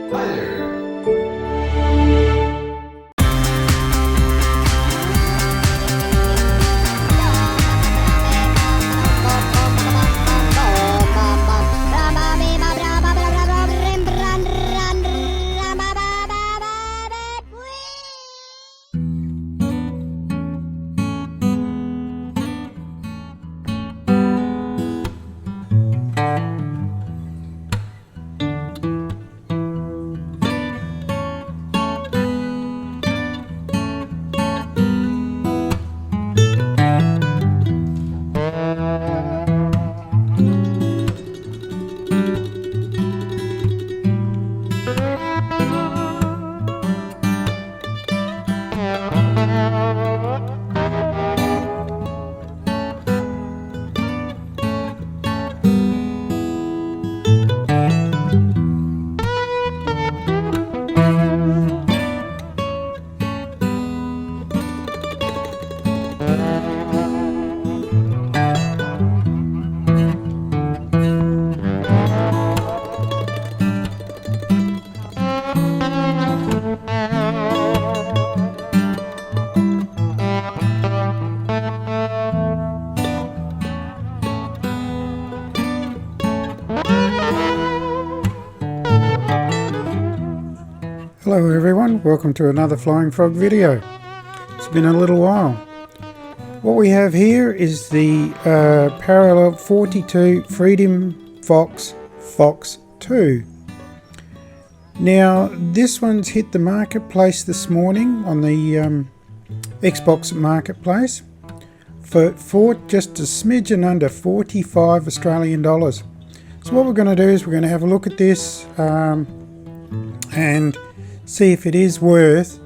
Hi there. Hello everyone, welcome to another Flying Frog video. It's been a little while. What we have here is the parallel 42 Freedom Fox Fox 2. Now this one's hit the marketplace this morning on the Xbox marketplace for just a smidgen under 45 Australian dollars. So what we're going to do is we're going to have a look at this and see if it is worth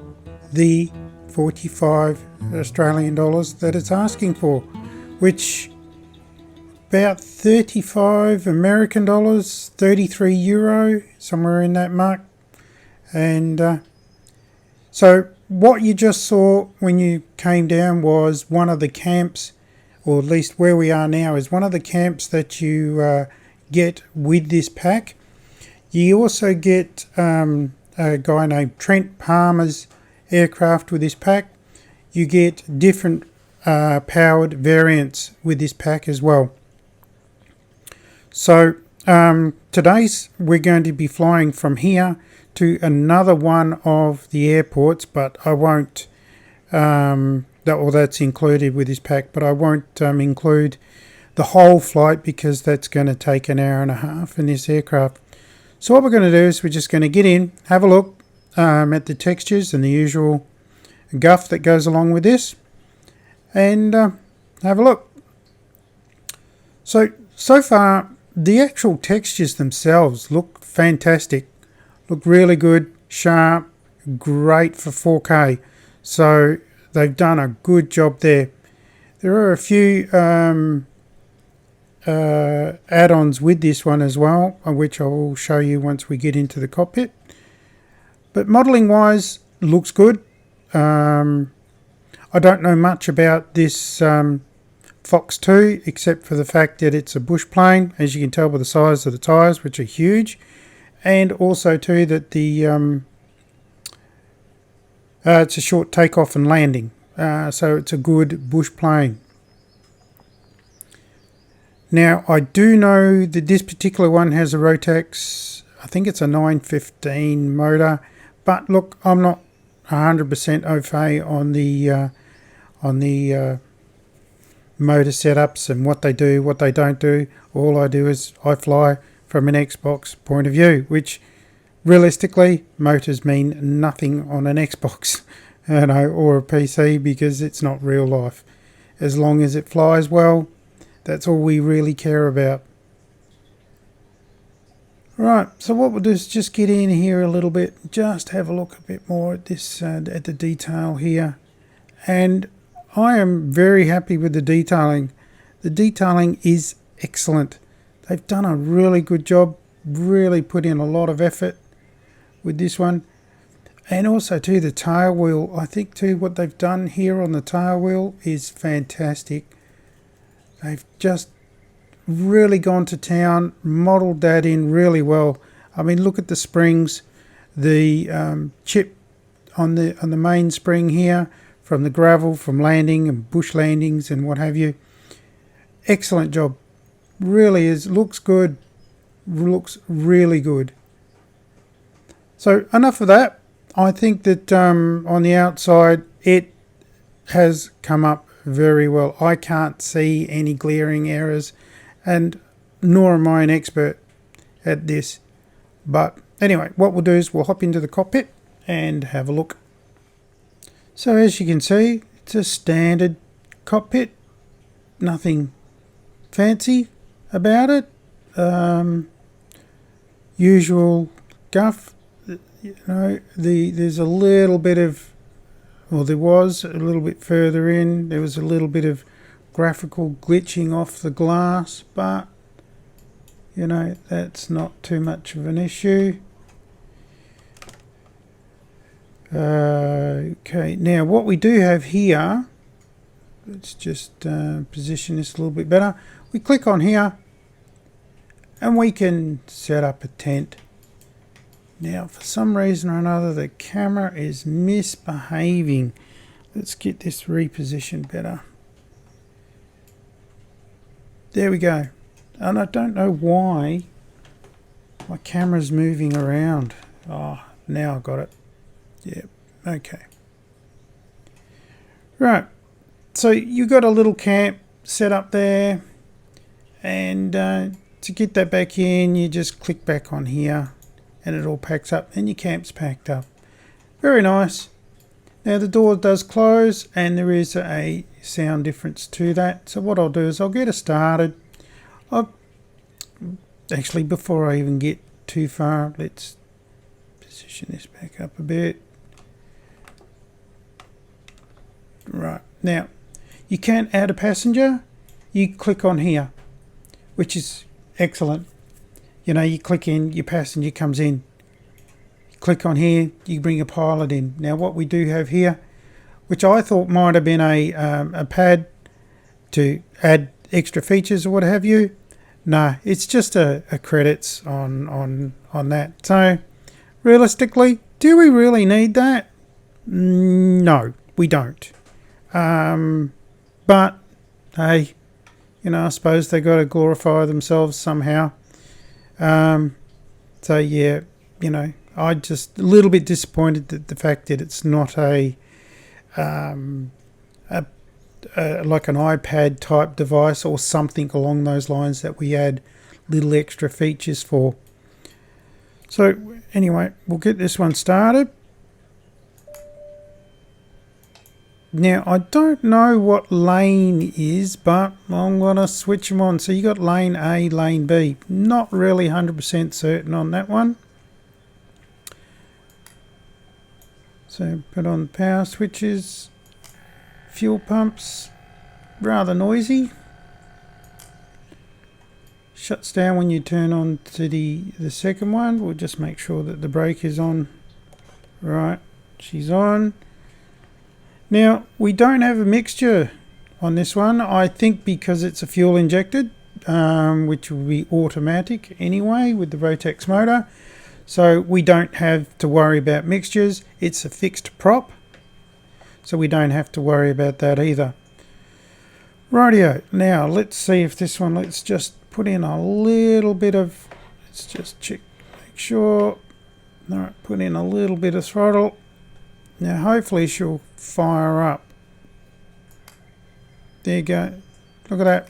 the 45 Australian dollars that it's asking for, which about 35 American dollars, 33 euro, somewhere in that mark. And so what you just saw when you came down was one of the camps, or at least where we are now, is one of the camps that you get with this pack. You also get a guy named Trent Palmer's aircraft with this pack. You get different powered variants with this pack as well. So today's we're going to be flying from here to another one of the airports, but I won't that's included with this pack, but I won't include the whole flight because that's going to take an hour and a half in this aircraft. So what we're going to do is we're just going to get in, have a look at the textures and the usual guff that goes along with this, and have a look. So far, the actual textures themselves look fantastic, look really good, sharp, great for 4K. So they've done a good job there. There are a few add-ons with this one as well, which I will show you once we get into the cockpit. But modelling wise, looks good. I don't know much about this Fox 2 except for the fact that it's a bush plane, as you can tell by the size of the tyres, which are huge, and also too that the it's a short takeoff and landing, so it's a good bush plane. Now, I do know that this particular one has a Rotax, I think it's a 915 motor, but look, I'm not 100% au fait on the motor setups and what they do, what they don't do. All I do is I fly from an Xbox point of view, which realistically, motors mean nothing on an Xbox, or a PC, because it's not real life. As long as it flies well, that's all we really care about. Right, so what we'll do is just get in here a little bit, just have a look a bit more at this, at the detail here. And I am very happy with the detailing. The detailing is excellent. They've done a really good job, really put in a lot of effort with this one. And also too, the tail wheel, I think too what they've done here on the tail wheel is fantastic. They've just really gone to town, modelled that in really well. I mean, look at the springs. the chip on the mainspring here from the gravel, from landing and bush landings and what have you. Excellent job. Really is. Looks good. Looks really good. So enough of that. I think that on the outside it has come up very well. I can't see any glaring errors, and nor am I an expert at this. But anyway, what we'll do is we'll hop into the cockpit and have a look. So as you can see, it's a standard cockpit. Nothing fancy about it. Usual guff. You know, there's a little bit of, well, there was a little bit further in, there was a little bit of graphical glitching off the glass, but you know, that's not too much of an issue. Okay, now what we do have here, let's just position this a little bit better. We click on here and we can set up a tent. Now for some reason or another the camera is misbehaving. Let's get this repositioned better. There we go. And I don't know why my camera's moving around. Oh, now I got it. Yeah, okay. Right, so you got a little camp set up there, and to get that back in you just click back on here and it all packs up and your camp's packed up. Very nice. Now the door does close and there is a sound difference to that, so what I'll do is I'll get it started. Actually, before I even get too far, let's position this back up a bit. Right, now you can add a passenger. You click on here, which is excellent. You know, you click in, your passenger comes in. You click on here, you bring a pilot in. Now what we do have here, which I thought might have been a pad to add extra features or what have you. No, it's just a credits on that. So realistically, do we really need that? No, we don't. But hey, you know, I suppose they got to glorify themselves somehow. So yeah, you know, I just a little bit disappointed that the fact that it's not a like an iPad type device or something along those lines that we add little extra features for. So anyway, we'll get this one started. Now I don't know what lane is, but I'm gonna switch them on. So you got lane A, lane B. Not really 100% certain on that one. So put on power switches. Fuel pumps, rather noisy. Shuts down when you turn on to the second one. We'll just make sure that the brake is on. Right, she's on. Now we don't have a mixture on this one, I think because it's a fuel injected, which will be automatic anyway with the Rotax motor. So we don't have to worry about mixtures. It's a fixed prop, so we don't have to worry about that either. Rightio, now let's see if this one, let's just put in a little bit of, let's just check, make sure. Alright, put in a little bit of throttle. Now hopefully she'll fire up. There you go. Look at that.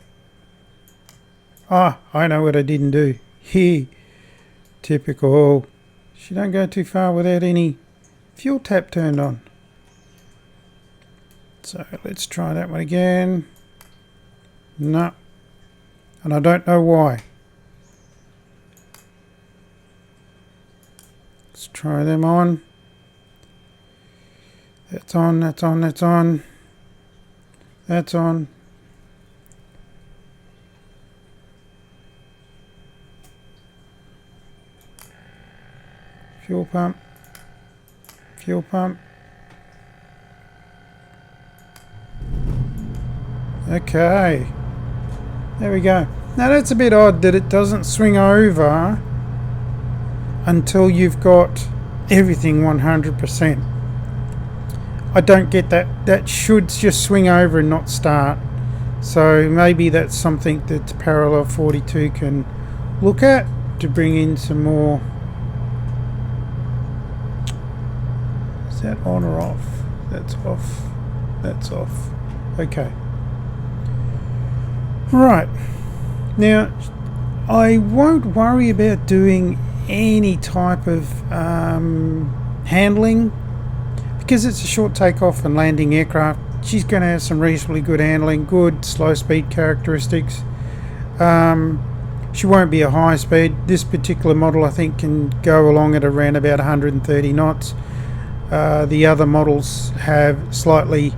Ah, I know what I didn't do. Here. Typical. She don't go too far without any fuel tap turned on. So let's try that one again. No. And I don't know why. Let's try them on. That's on, that's on, that's on. That's on. Fuel pump. Fuel pump. Okay. There we go. Now that's a bit odd that it doesn't swing over until you've got everything 100%. I don't get that. That should just swing over and not start. So maybe that's something that Parallel 42 can look at to bring in some more. Is that on or off? That's off. That's off. Okay. Right. Now, I won't worry about doing any type of handling because it's a short takeoff and landing aircraft. She's going to have some reasonably good handling, good slow speed characteristics. She won't be a high speed. This particular model I think can go along at around about 130 knots. The other models have slightly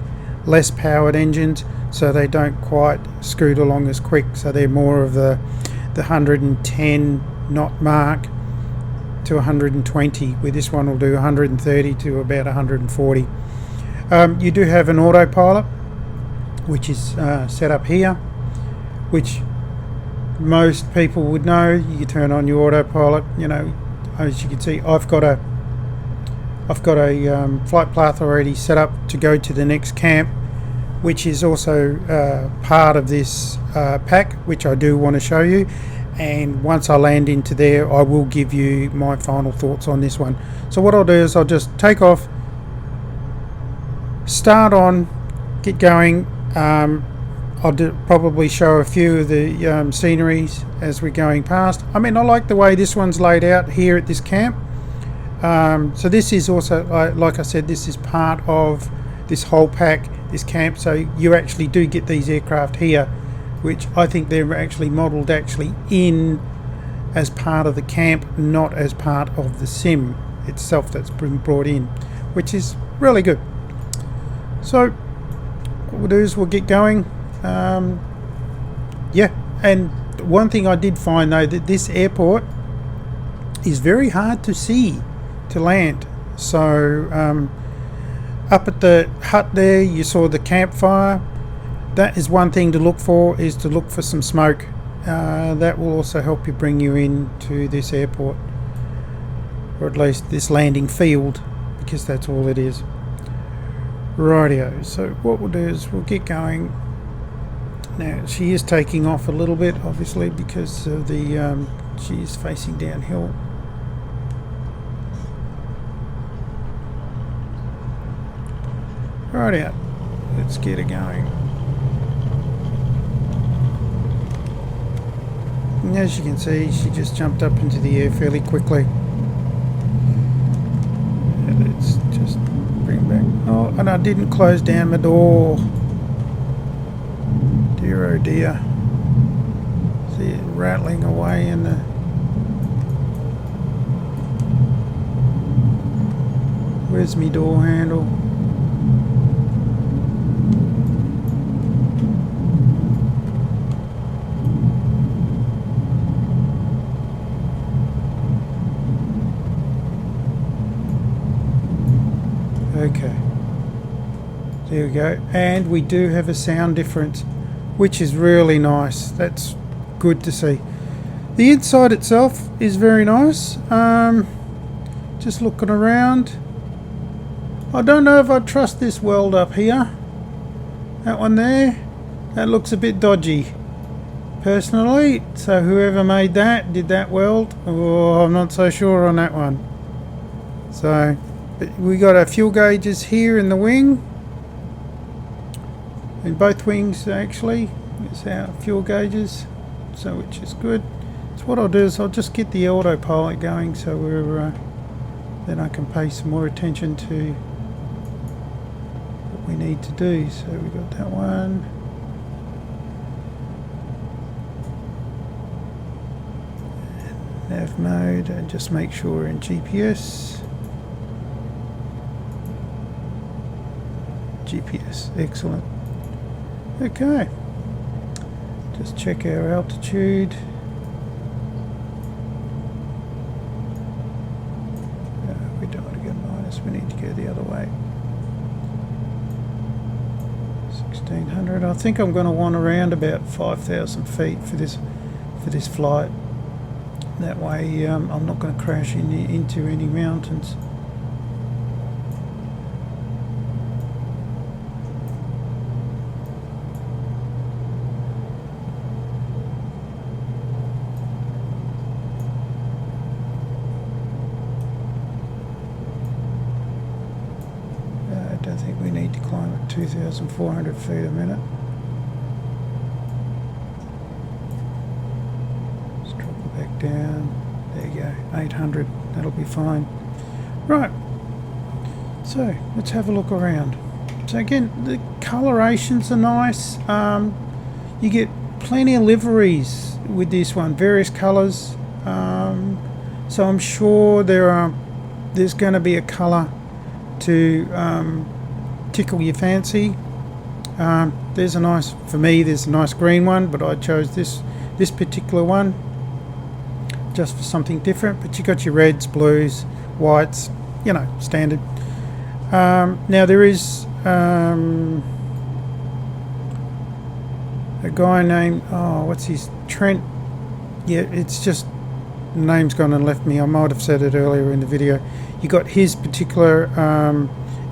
less powered engines, so they don't quite scoot along as quick, so they're more of the 110 knot mark to 120, where this one will do 130 to about 140. You do have an autopilot, which is set up here, which most people would know. You turn on your autopilot. You know, as you can see, I've got a flight path already set up to go to the next camp, which is also part of this pack, which I do want to show you. And once I land into there, I will give you my final thoughts on this one. So what I'll do is I'll just take off, start on, get going. I'll probably show a few of the sceneries as we're going past. I mean, I like the way this one's laid out here at this camp. So this is also, like I said, this is part of this whole pack, this camp. So you actually do get these aircraft here, which I think they're actually modelled in as part of the camp, not as part of the sim itself that's been brought in, which is really good. So what we'll do is we'll get going. Yeah, and one thing I did find though, that this airport is very hard to see to land. So up at the hut there you saw the campfire. That is one thing to look for, is to look for some smoke. That will also help you bring you into this airport, or at least this landing field, because that's all it is. Rightio, so what we'll do is we'll get going. Now she is taking off a little bit, obviously, because of the she is facing downhill. Rightio, let's get her going. And as you can see, she just jumped up into the air fairly quickly. Let's just bring back. Oh, and I didn't close down my door. Dear oh dear. See it rattling away in the. Where's my door handle? Okay, there we go, and we do have a sound difference, which is really nice. That's good to see. The inside itself is very nice. Just looking around, I don't know if I trust this weld up here. That one there, that looks a bit dodgy personally, so whoever made that, did that weld, oh, I'm not so sure on that one. So but we got our fuel gauges here in the wing, in both wings actually. It's our fuel gauges, so which is good. So what I'll do is I'll just get the autopilot going, so we're then I can pay some more attention to what we need to do. So we got that one. Nav mode, and just make sure we're in GPS. GPS, excellent. Okay, just check our altitude. We don't want to go minus, we need to go the other way. 1600. I think I'm going to want around about 5,000 feet for this flight. That way I'm not going to crash into any mountains. 2,400 feet a minute. Let's drop it back down. There you go, 800. That'll be fine. Right. So let's have a look around. So again, the colorations are nice. You get plenty of liveries with this one, various colours. So I'm sure there's going to be a colour to tickle your fancy. There's a nice, for me, there's a nice green one, but I chose this particular one just for something different. But you got your reds, blues, whites, you know, standard. Now there is a guy named, what's his, Trent. Yeah, it's just, the name's gone and left me. I might have said it earlier in the video. You got his particular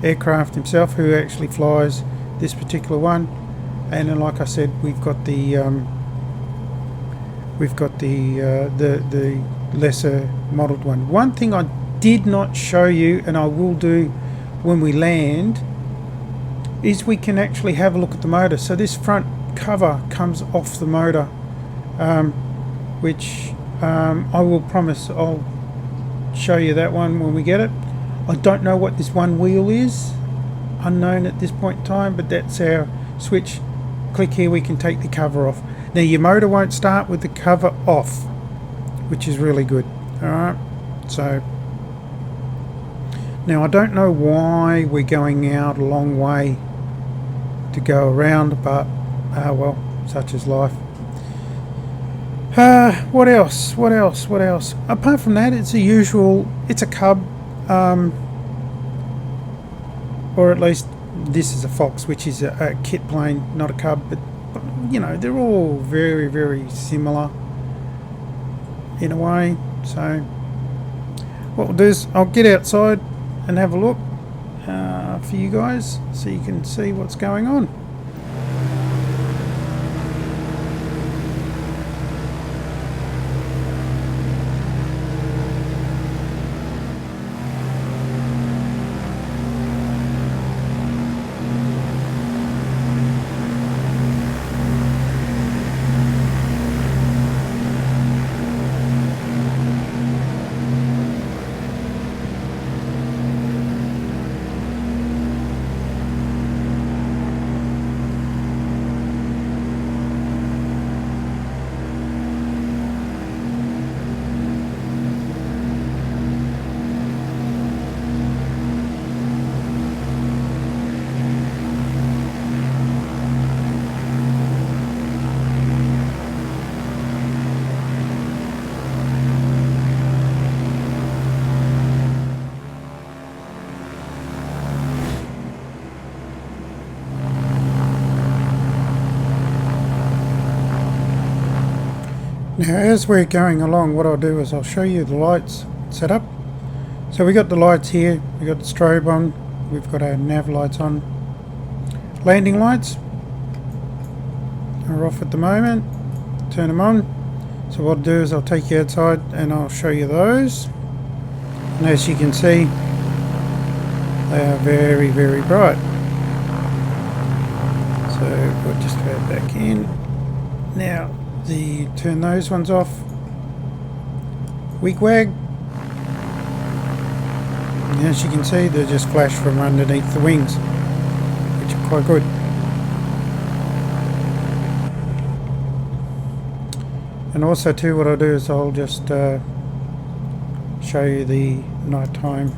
aircraft himself, who actually flies this particular one. And then, like I said, we've got the lesser modelled one. One thing I did not show you, and I will do when we land, is we can actually have a look at the motor. So this front cover comes off the motor, which I will promise I'll show you that one when we get it. I don't know what this one wheel is, unknown at this point in time, but that's our switch. Click here, we can take the cover off. Now your motor won't start with the cover off, which is really good. Alright, so now I don't know why we're going out a long way to go around, but well, such is life. What else? Apart from that, it's a usual, it's a Cub, or at least this is a Fox, which is a kit plane, not a Cub, but you know, they're all very, very similar in a way. So what we'll do is I'll get outside and have a look for you guys so you can see what's going on. Now as we're going along, what I'll do is I'll show you the lights set up. So we got the lights here, we got the strobe on, we've got our nav lights on. Landing lights are off at the moment, turn them on. So what I'll do is I'll take you outside and I'll show you those. And as you can see, they are very, very bright. So we'll just go back in. Now, turn those ones off. Wig-wag. And as you can see, they just flash from underneath the wings, which are quite good. And also too, what I'll do is I'll just show you the nighttime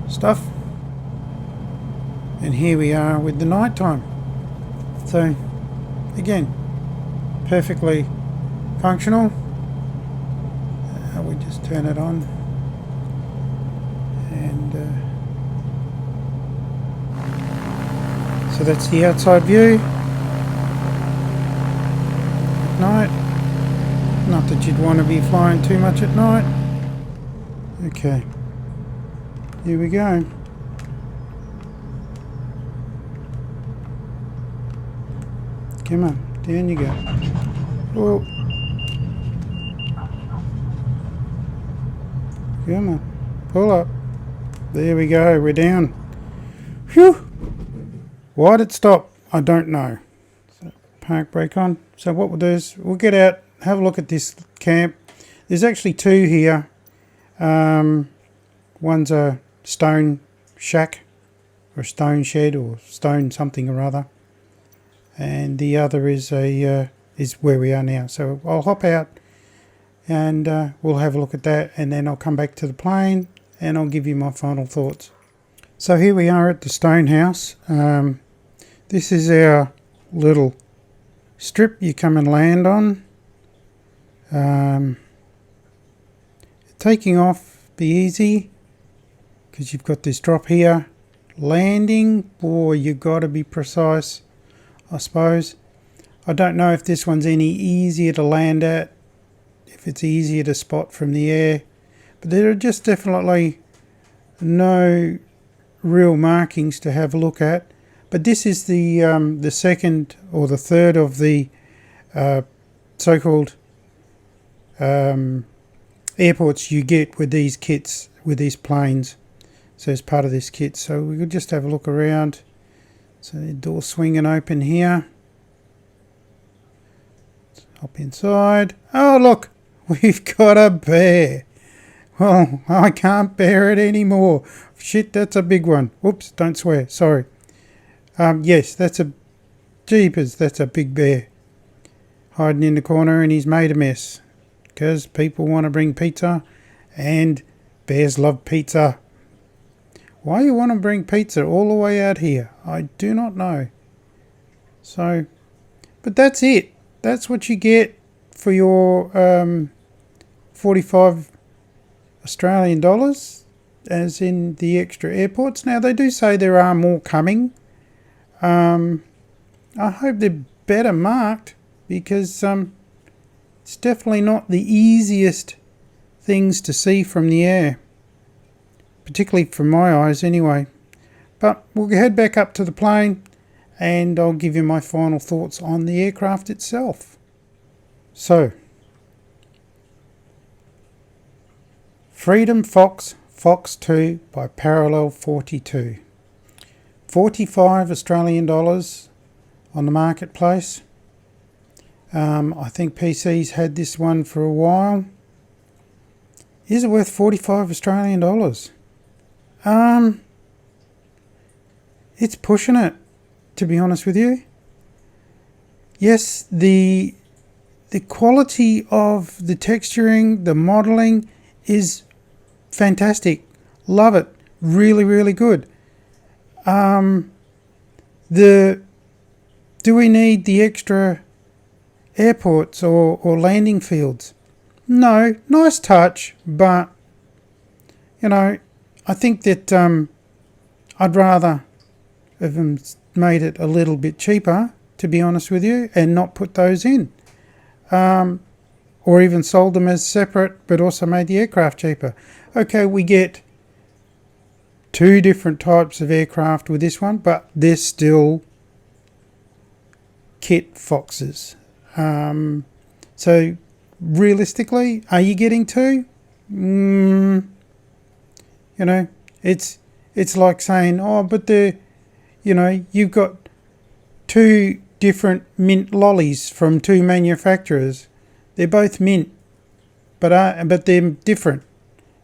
stuff. And here we are with the nighttime. So again, perfectly functional. We just turn it on, and so that's the outside view at night. Not that you'd want to be flying too much at night. Okay, here we go. Come on, down you go. Whoa. Come on, pull up. There we go, we're down. Whew. Why'd it stop? I don't know. So park brake on. So what we'll do is we'll get out, have a look at this camp. There's actually two here. One's a stone shack or stone shed or stone something or other, and the other is is where we are now. So I'll hop out and we'll have a look at that, and then I'll come back to the plane and I'll give you my final thoughts. So here we are at the stone house. This is our little strip you come and land on. Taking off be easy because you've got this drop here. Landing, boy, you've got to be precise, I suppose. I don't know if this one's any easier to land at, if it's easier to spot from the air, but there are just definitely no real markings to have a look at. But this is the second or the third of the so-called airports you get with these kits, with these planes. So it's part of this kit. So we could just have a look around. So the door swinging open here. Let's hop inside. Oh look, we've got a bear. Well, I can't bear it anymore. Shit, that's a big one. Whoops, don't swear, sorry. Yes, that's a jeepers, that's a big bear. Hiding in the corner, and he's made a mess. Because people want to bring pizza, and bears love pizza. Why you want to bring pizza all the way out here, I do not know. So, but that's it. That's what you get for your 45 Australian dollars, as in the extra airports. Now they do say there are more coming. I hope they're better marked, because it's definitely not the easiest things to see from the air, particularly from my eyes anyway. But we'll head back up to the plane and I'll give you my final thoughts on the aircraft itself. So, Freedom Fox Fox 2 by Parallel 42. 45 Australian dollars on the marketplace. I think PC's had this one for a while. Is it worth 45 Australian dollars? It's pushing it, to be honest with you. Yes, the quality of the texturing, the modelling is fantastic. Love it. Really, really good. Do we need the extra airports or landing fields? No, nice touch, but I think that I'd rather have them made it a little bit cheaper, to be honest with you, and not put those in, or even sold them as separate, but also made the aircraft cheaper. Okay, we get two different types of aircraft with this one, but they're still Kitfoxes. So realistically, are you getting two? It's like saying, oh, but you've got two different mint lollies from two manufacturers. They're both mint, but they're different.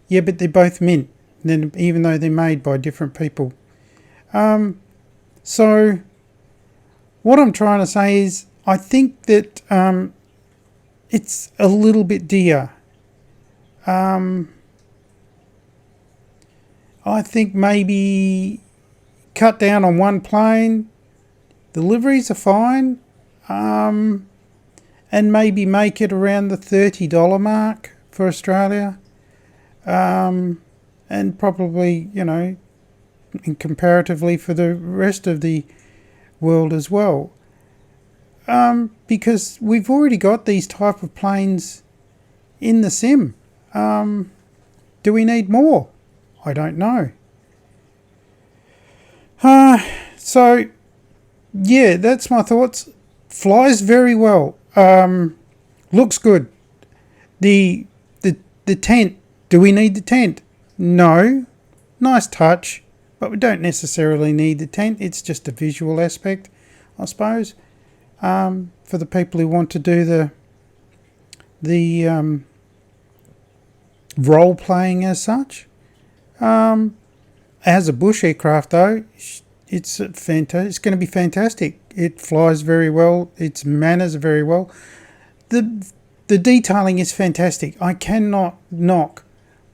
Yeah, but they're both mint, then even though they're made by different people. So what I'm trying to say is, I think that it's a little bit dear. I think maybe cut down on one plane. The liveries are fine. And maybe make it around the $30 mark for Australia. And probably, comparatively for the rest of the world as well. Because we've already got these type of planes in the sim. Do we need more? I don't know. So, yeah, that's my thoughts. Flies very well. Looks good. The tent. Do we need the tent? No. Nice touch, but we don't necessarily need the tent. It's just a visual aspect, I suppose, for the people who want to do the role playing as such. As a bush aircraft, though, it's fantastic. It's going to be fantastic. It flies very well. Its manners are very well. The detailing is fantastic. I cannot knock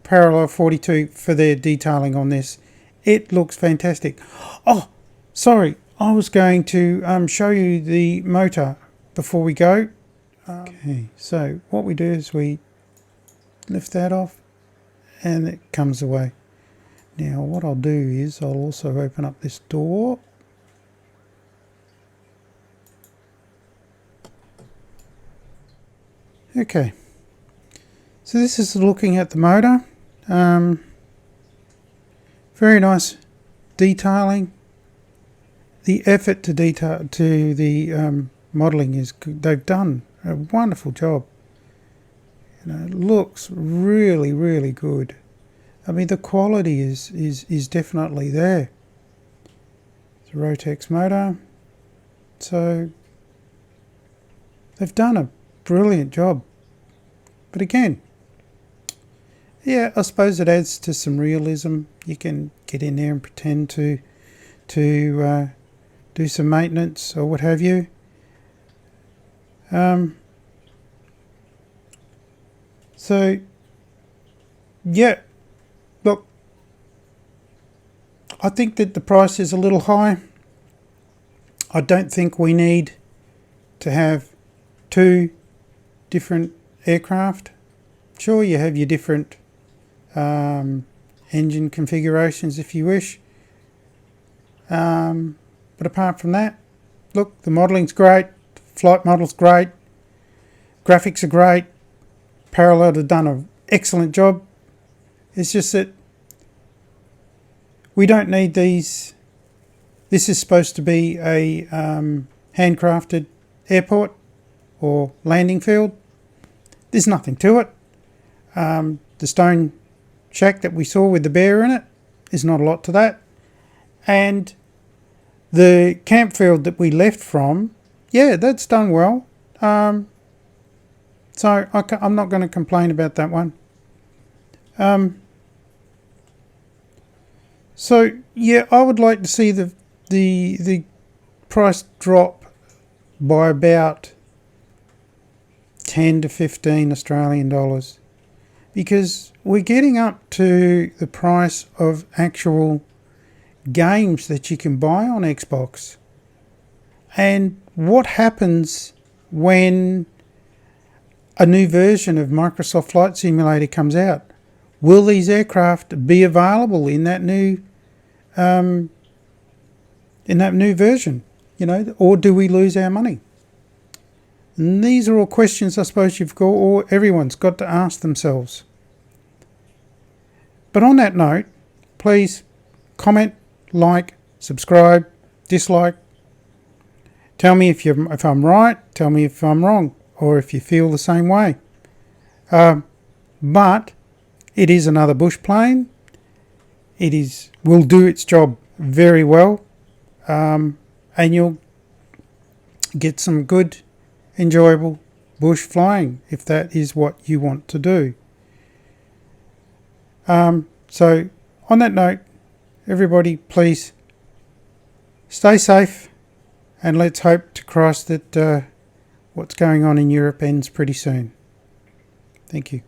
Parallel 42 for their detailing on this. It looks fantastic. Oh, sorry. I was going to show you the motor before we go. Okay, so what we do is we lift that off and it comes away. Now what I'll do is I'll also open up this door. Okay, so this is looking at the motor. Very nice detailing. The effort to detail to the modelling is good. They've done a wonderful job. You know, it looks really, really good. I mean, the quality is definitely there. It's a Rotex motor, so they've done a brilliant job. But again, yeah, I suppose it adds to some realism. You can get in there and pretend to do some maintenance or what have you. So yeah, look, I think that the price is a little high. I don't think we need to have two different aircraft. Sure, you have your different engine configurations if you wish, but apart from that, look, the modelling's great, flight model's great, graphics are great. Parallel have done an excellent job. It's just that we don't need these. This is supposed to be a handcrafted airport or landing field. There's nothing to it. The stone shack that we saw with the bear in it is not a lot to that. And the camp field that we left from, yeah, that's done well. So I'm not going to complain about that one. So yeah, I would like to see the price drop by about 10 to 15 Australian dollars, because we're getting up to the price of actual games that you can buy on Xbox. And what happens when a new version of Microsoft Flight Simulator comes out? Will these aircraft be available in that new version? You know, or do we lose our money? And these are all questions I suppose you've got, or everyone's got to ask themselves. But on that note, please comment, like, subscribe, dislike. Tell me if I'm right. Tell me if I'm wrong, or if you feel the same way. But it is another bush plane. Will do its job very well, and you'll get some good, enjoyable bush flying if that is what you want to do. So on that note, everybody, please stay safe, and let's hope to Christ that what's going on in Europe ends pretty soon. Thank you.